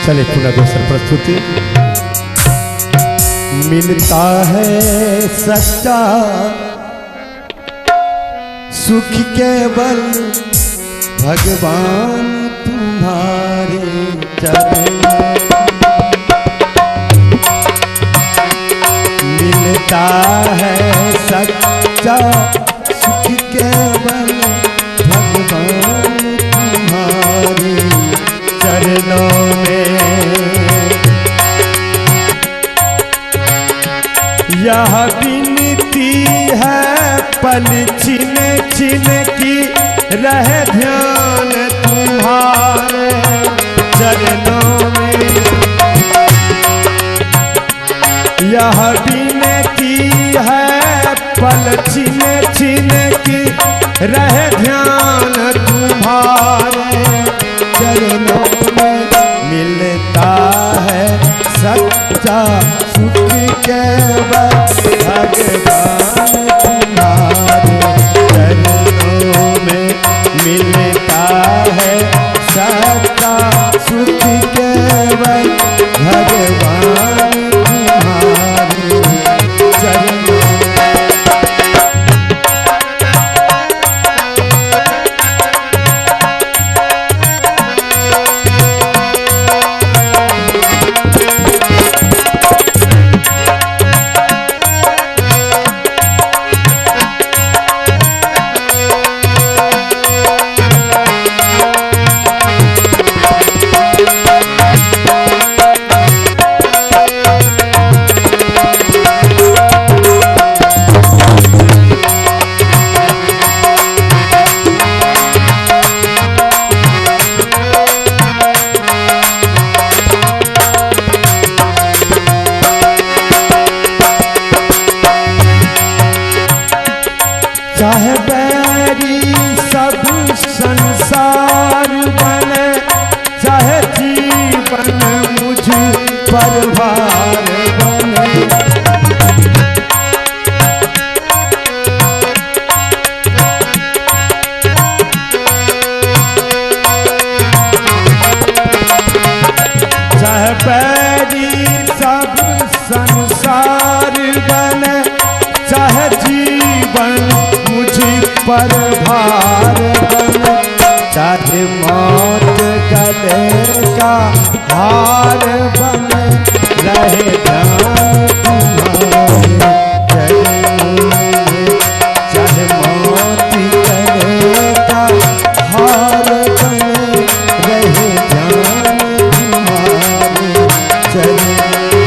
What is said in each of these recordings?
चले पुनः दूसरी प्रस्तुति। मिलता है सच्चा सुख केवल भगवान तुम्हारे चरण। मिलता है सच्चा सुख केवल भगवान तुम्हारे चरणों में। यह विनती है पल छिन छिन की रहे ध्यान तुम्हारे चरणों में। यह विनती है पल छिन छिन की रहे ध्यान तुम्हारे चरणों में। मिलता है सच्चा सुख केवल भगवान तुम्हारे चरणों में। मिलता है सच्चा सुख केवल भगवान तुम्हारे चरणों में। चाहे बैरी सब संसार बने, चाहे जीवन मुझ पर भार बने। चाहे बैरी सब संसार बने, चाहे जीवन पर भार बने। चाहे मौत गले का हार बने, रहे ध्यान तुम्हारे चरणों में। चाहे मौत गले का हार बने, रहे ध्यान तुम्हारे चरणों में।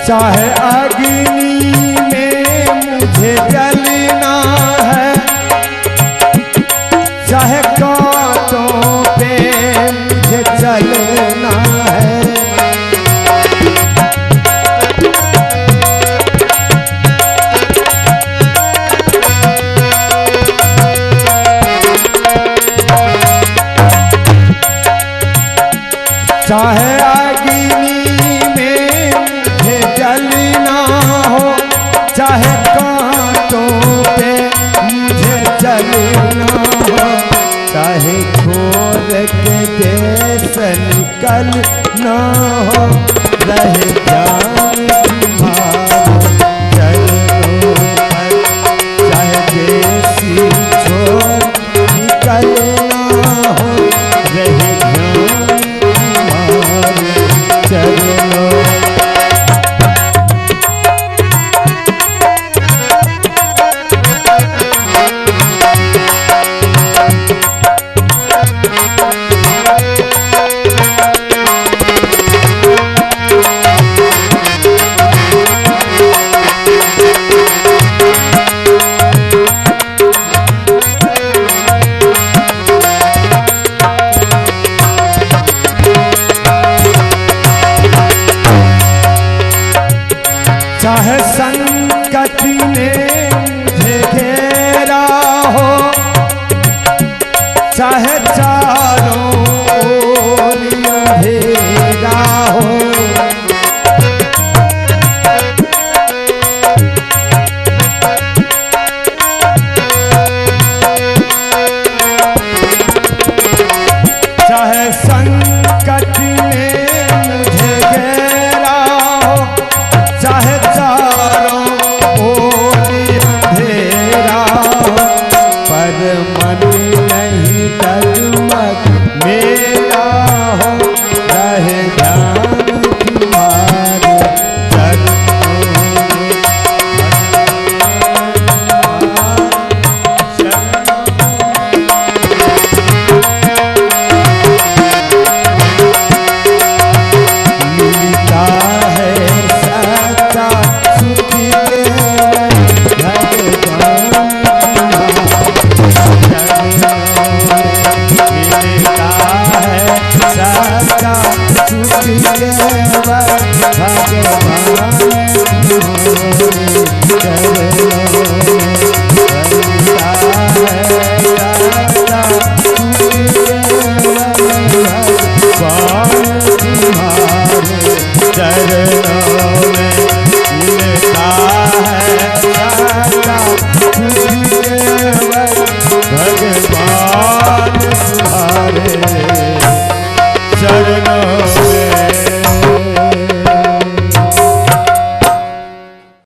चाहे अग्नि में मुझे जलना है, चाहे कांटों पे मुझे चलना है। चाहे चाहे कांटों पे मुझे चलना हो, चाहे छोड़ के देश निकलना हो, रहे ध्यान तुम्हारे चरणों पर। चाहे देश छोड़ निकलना हो, रहे ध्यान तुम्हारे चरणों पर। चाहे संकट संकट ने मुझे घेरा हो, चाहे चारों ओर अंधेरा हो, चाहे संकट ने मुझे घेरा हो, चाहे चारों ओर अंधेरा हो, पर मन नहीं डगमग मेरा हो, रहे ध्यान तुम्हारे चरणों में, मिलता है सच्चा सुख केवल भगवान मिलता है सच्चा सुख केवल भगवान